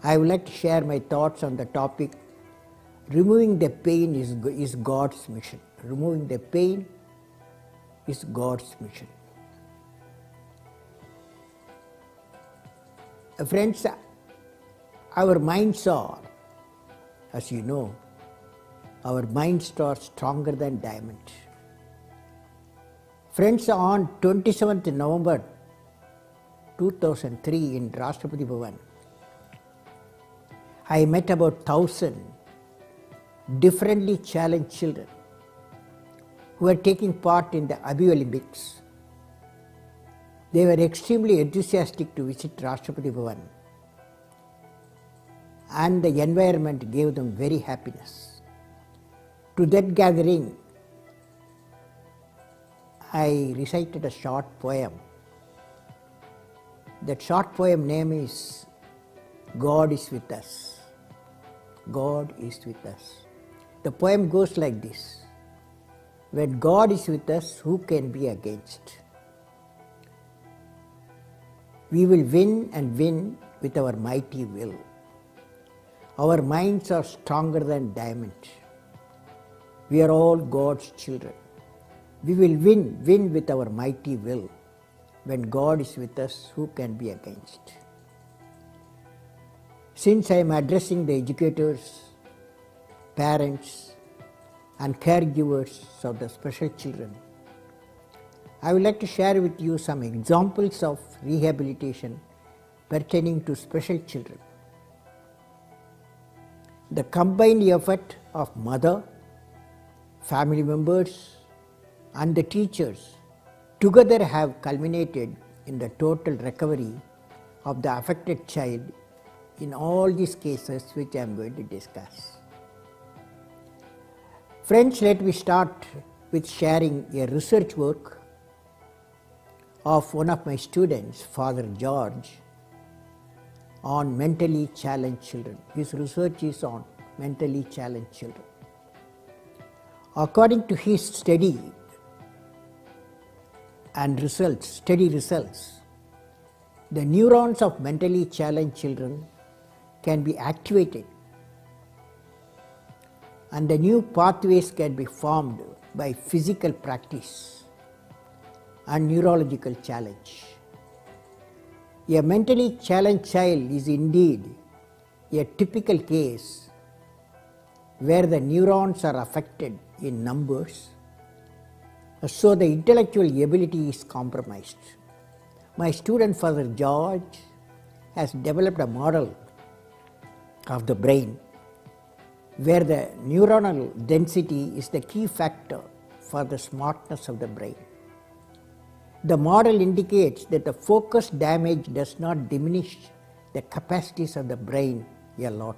I would like to share my thoughts on the topic removing the pain is God's mission. Removing the pain is God's mission. Friends, our minds are, as you know, our minds are stronger than diamonds. Friends, on 27th November 2003 in Rashtrapati Bhavan, I met about 1,000 differently challenged children who were taking part in the Abhi Olympics. They were extremely enthusiastic to visit Rashtrapati Bhavan, and the environment gave them very happiness. To that gathering, I recited a short poem. That short poem name is God is with us. God is with us. The poem goes like this: when God is with us, who can be against? We will win and win with our mighty will. Our minds are stronger than diamonds. We are all God's children. We will win with our mighty will. When God is with us, who can be against? Since I am addressing the educators, parents, and caregivers of the special children, I would like to share with you some examples of rehabilitation pertaining to special children. The combined effort of mother, family members, and the teachers together have culminated in the total recovery of the affected child in all these cases which I am going to discuss. Friends, let me start with sharing a research work of one of my students, Father George, on mentally challenged children. His research is on mentally challenged children. According to his study results, the neurons of mentally challenged children can be activated and the new pathways can be formed by physical practice and neurological challenge. A mentally challenged child is indeed a typical case where the neurons are affected in numbers, so the intellectual ability is compromised. My student Father George has developed a model of the brain where the neuronal density is the key factor for the smartness of the brain. The model indicates that the focus damage does not diminish the capacities of the brain a lot.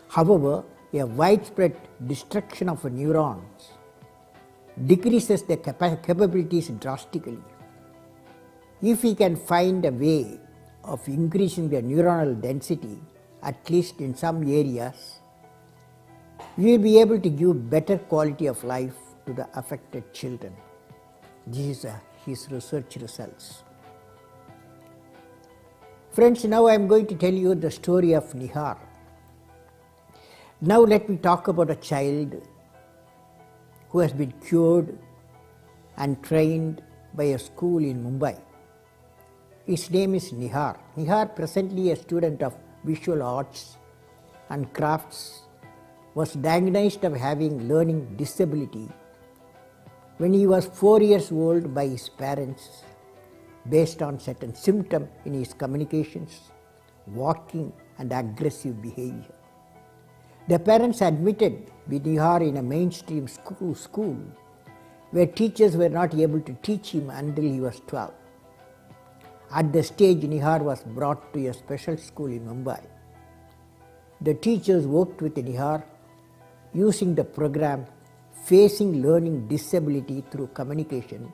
However, a widespread destruction of neurons decreases the capabilities drastically. If we can find a way of increasing the neuronal density, at least in some areas, we will be able to give better quality of life to the affected children. These are his research results. Friends, now I am going to tell you the story of Nihar. Now let me talk about a child who has been cured and trained by a school in Mumbai. His name is Nihar. Nihar, presently a student of visual arts and crafts, was diagnosed of having learning disability when he was 4 years old by his parents based on certain symptoms in his communications, walking and aggressive behavior. The parents admitted Nihar in a mainstream school where teachers were not able to teach him until he was 12. At the stage, Nihar was brought to a special school in Mumbai. The teachers worked with Nihar using the program Facing Learning Disability through Communication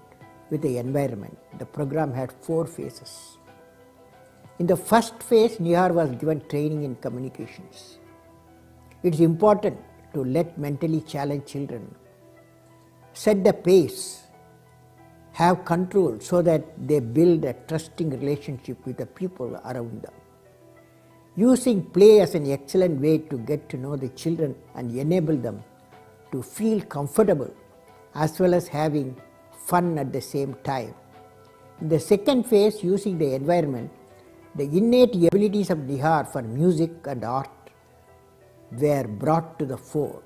with the Environment. The program had 4 phases. In the first phase, Nihar was given training in communications. It is important to let mentally challenged children set the pace, have control so that they build a trusting relationship with the people around them. using play as an excellent way to get to know the children and enable them to feel comfortable as well as having fun at the same time. In the second phase, using the environment, the innate abilities of Nihar for music and art were brought to the fore.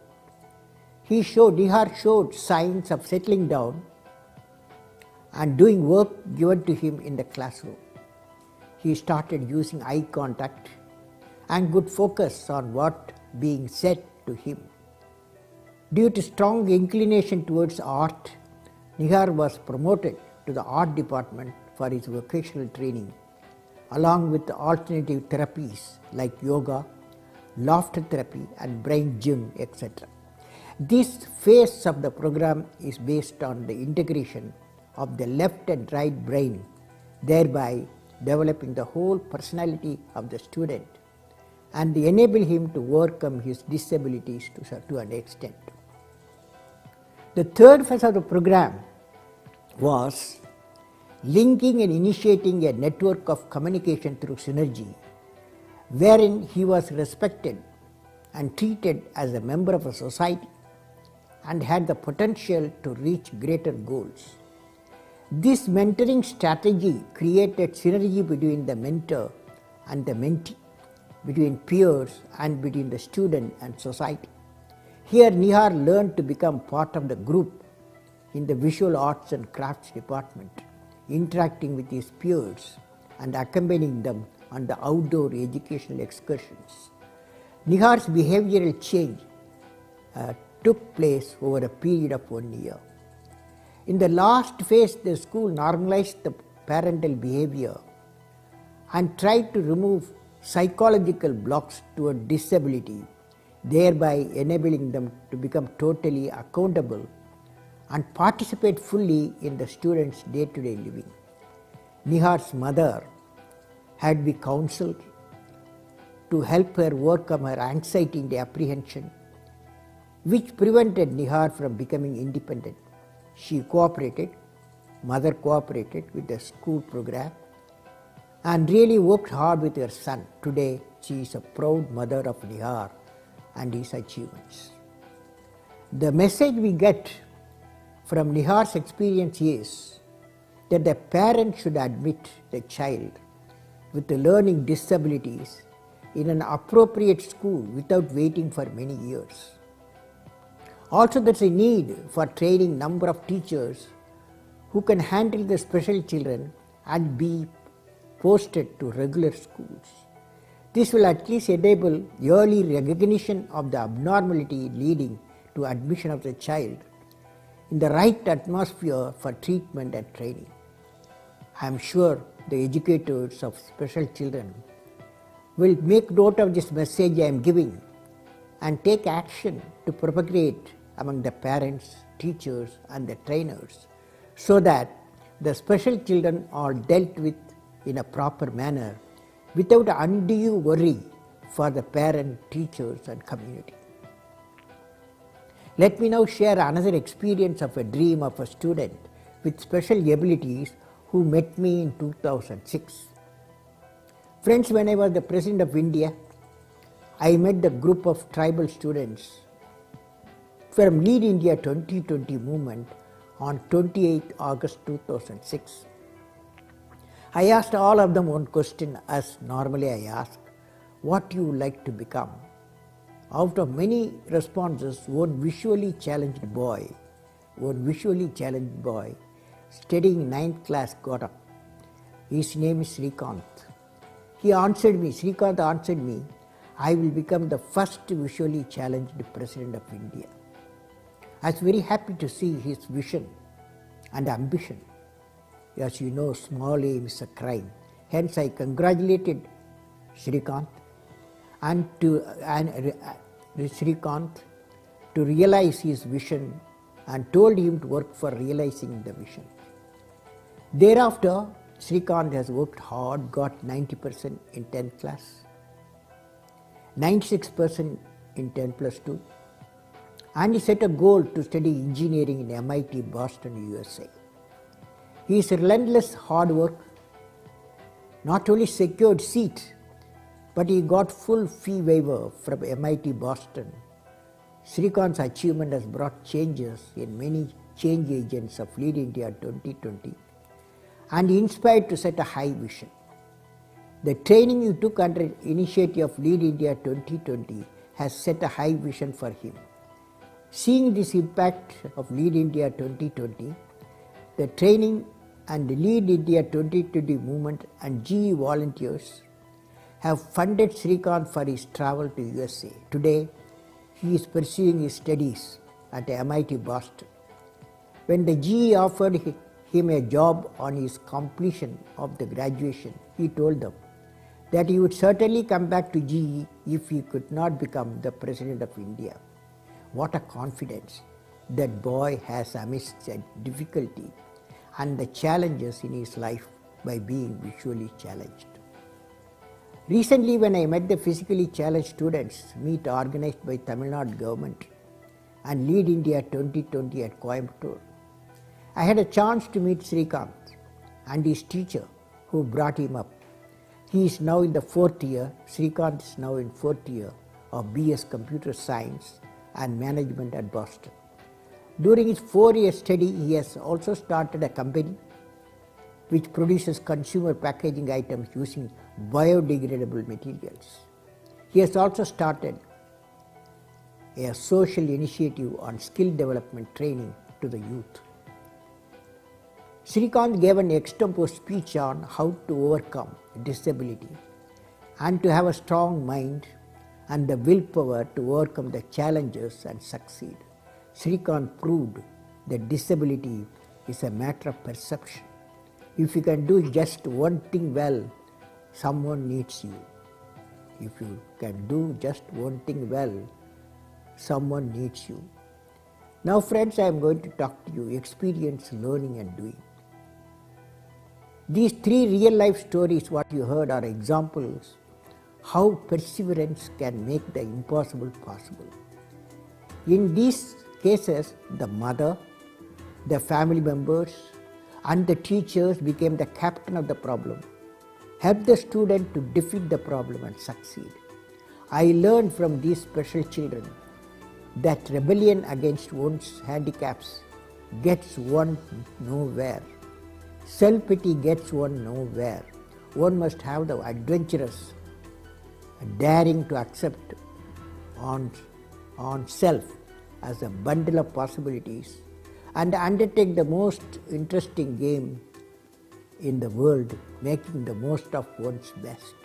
Nihar showed signs of settling down and doing work given to him in the classroom. He started using eye contact and good focus on what being said to him. Due to strong inclination towards art, Nihar was promoted to the art department for his vocational training, along with alternative therapies like yoga, laughter therapy and brain gym, etc. This phase of the program is based on the integration of the left and right brain, thereby developing the whole personality of the student and enable him to overcome his disabilities to an extent. The third phase of the program was linking and initiating a network of communication through synergy, wherein he was respected and treated as a member of a society and had the potential to reach greater goals. This mentoring strategy created synergy between the mentor and the mentee, between peers and between the student and society. Here Nihar learned to become part of the group in the visual arts and crafts department, interacting with his peers and accompanying them on the outdoor educational excursions. Nihar's behavioral change took place over a period of 1 year. In the last phase, the school normalized the parental behavior and tried to remove psychological blocks toward disability, thereby enabling them to become totally accountable and participate fully in the students' day-to-day living. Nihar's mother had been counseled to help her overcome her anxiety and apprehension, which prevented Nihar from becoming independent. Mother cooperated with the school program and really worked hard with her son. Today, she is a proud mother of Nihar and his achievements. The message we get from Nihar's experience is that the parent should admit the child with the learning disabilities in an appropriate school without waiting for many years. Also, there is a need for training number of teachers who can handle the special children and be posted to regular schools. This will at least enable early recognition of the abnormality leading to admission of the child in the right atmosphere for treatment and training. I am sure the educators of special children will make note of this message I am giving and take action to propagate among the parents, teachers and the trainers so that the special children are dealt with in a proper manner without undue worry for the parent, teachers and community. Let me now share another experience of a dream of a student with special abilities who met me in 2006. Friends, when I was the President of India, I met the group of tribal students from Lead India 2020 movement on 28 August 2006. I asked all of them one question as normally I ask, what do you like to become? Out of many responses, one visually challenged boy studying 9th class got up. His name is Srikanth. Srikanth answered me, I will become the first visually challenged President of India. I was very happy to see his vision and ambition. As you know, small aim is a crime. Hence, I congratulated Srikanth to realize his vision and told him to work for realizing the vision. Thereafter, Srikanth has worked hard, got 90% in 10th class, 96% in 10+2, and he set a goal to study engineering in MIT, Boston, USA. His relentless hard work not only secured seat but he got full fee waiver from MIT Boston. Srikant's achievement has brought changes in many change agents of Lead India 2020 and inspired to set a high vision. The training he took under initiative of Lead India 2020 has set a high vision for him. Seeing this impact of Lead India 2020, the training and the Lead India 2020 movement and GE volunteers have funded Srikant for his travel to USA. Today, he is pursuing his studies at MIT Boston. When the GE offered him a job on his completion of the graduation, he told them that he would certainly come back to GE if he could not become the President of India. What a confidence that boy has amidst the difficulty and the challenges in his life by being visually challenged. Recently, when I met the physically challenged students meet organized by Tamil Nadu government and Lead India 2020 at Coimbatore, I had a chance to meet Srikant and his teacher who brought him up. He is now in the 4th year, Srikant is now in 4th year of BS Computer Science and Management at Boston. During his 4-year study, he has also started a company which produces consumer packaging items using biodegradable materials. He has also started a social initiative on skill development training to the youth. Srikant gave an extempore speech on how to overcome disability and to have a strong mind and the willpower to overcome the challenges and succeed. Srikant proved that disability is a matter of perception. If you can do just one thing well, someone needs you. If you can do just one thing well, someone needs you. Now friends, I am going to talk to you experience, learning and doing. These 3 real life stories what you heard are examples how perseverance can make the impossible possible. In these cases, the mother, the family members and the teachers became the captain of the problem, helped the student to defeat the problem and succeed. I learned from these special children that rebellion against one's handicaps gets one nowhere. Self-pity gets one nowhere. One must have the adventurous, daring to accept on self as a bundle of possibilities and undertake the most interesting game in the world, making the most of one's best.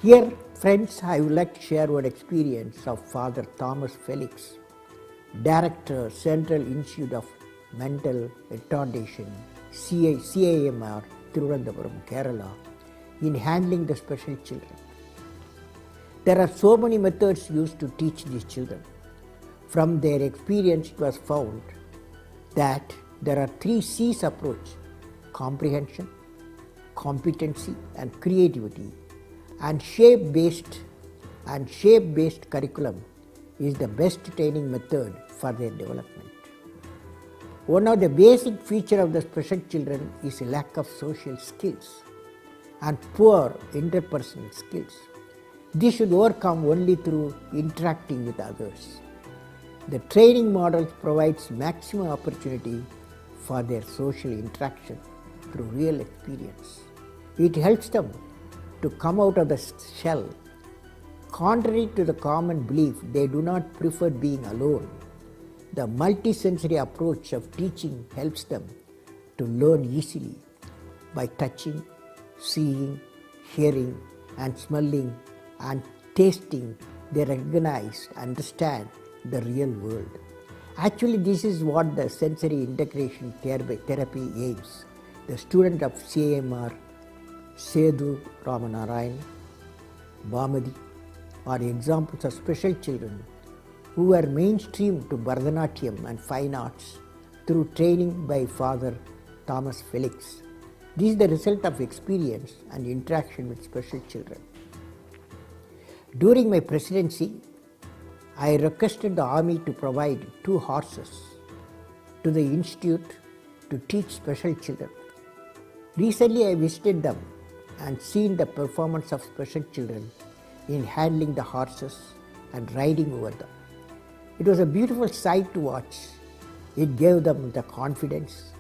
Here, friends, I would like to share one experience of Father Thomas Felix, Director, Central Institute of Mental Retardation, CAMR, Thiruvananthapuram, Kerala, in handling the special children. There are so many methods used to teach these children. From their experience, it was found that there are 3 C's approach: comprehension, competency and creativity, and shape-based curriculum is the best training method for their development. One of the basic features of the special children is a lack of social skills and poor interpersonal skills. This should overcome only through interacting with others. The training model provides maximum opportunity for their social interaction through real experience. It helps them to come out of the shell. Contrary to the common belief, they do not prefer being alone. The multisensory approach of teaching helps them to learn easily by touching, seeing, hearing and smelling and tasting. They recognize, understand the real world. Actually, this is what the sensory integration therapy aims. The student of CAMR, Sethu Ramanarayan, Bhamadi, are examples of special children who were mainstreamed to Bharatanatyam and fine arts through training by Father Thomas Felix. This is the result of experience and interaction with special children. During my presidency, I requested the army to provide 2 horses to the institute to teach special children. Recently I visited them and seen the performance of special children in handling the horses and riding over them. It was a beautiful sight to watch. It gave them the confidence,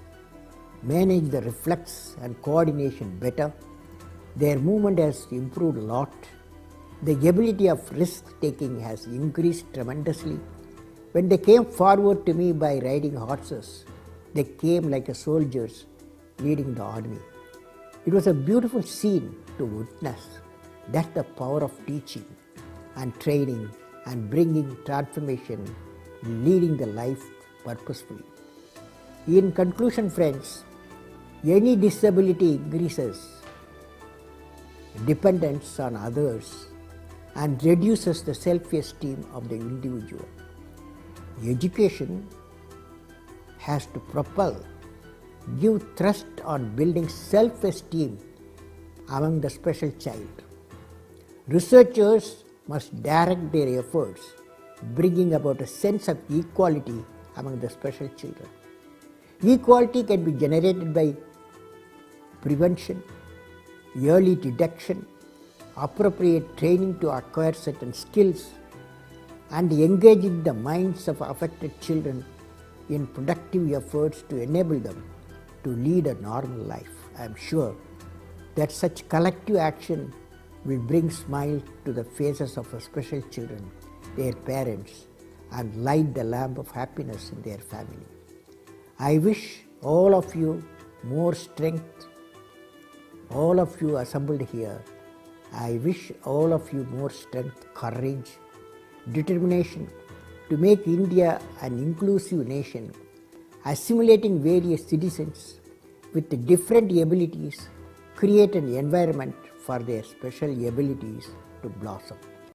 managed the reflex and coordination better. Their movement has improved a lot. The ability of risk taking has increased tremendously. When they came forward to me by riding horses, they came like soldiers leading the army. It was a beautiful scene to witness. That's the power of teaching and training and bringing transformation, leading the life purposefully. In conclusion, friends, any disability increases dependence on others and reduces the self-esteem of the individual. Education has to propel, give thrust on building self-esteem among the special child. Researchers must direct their efforts, bringing about a sense of equality among the special children. Equality can be generated by prevention, early detection, appropriate training to acquire certain skills, and engaging the minds of affected children in productive efforts to enable them to lead a normal life. I am sure that such collective action will bring smiles to the faces of special children, their parents, and light the lamp of happiness in their family. I wish all of you more strength, all of you assembled here. I wish all of you more strength, courage, determination to make India an inclusive nation, assimilating various citizens with different abilities, create an environment for their special abilities to blossom.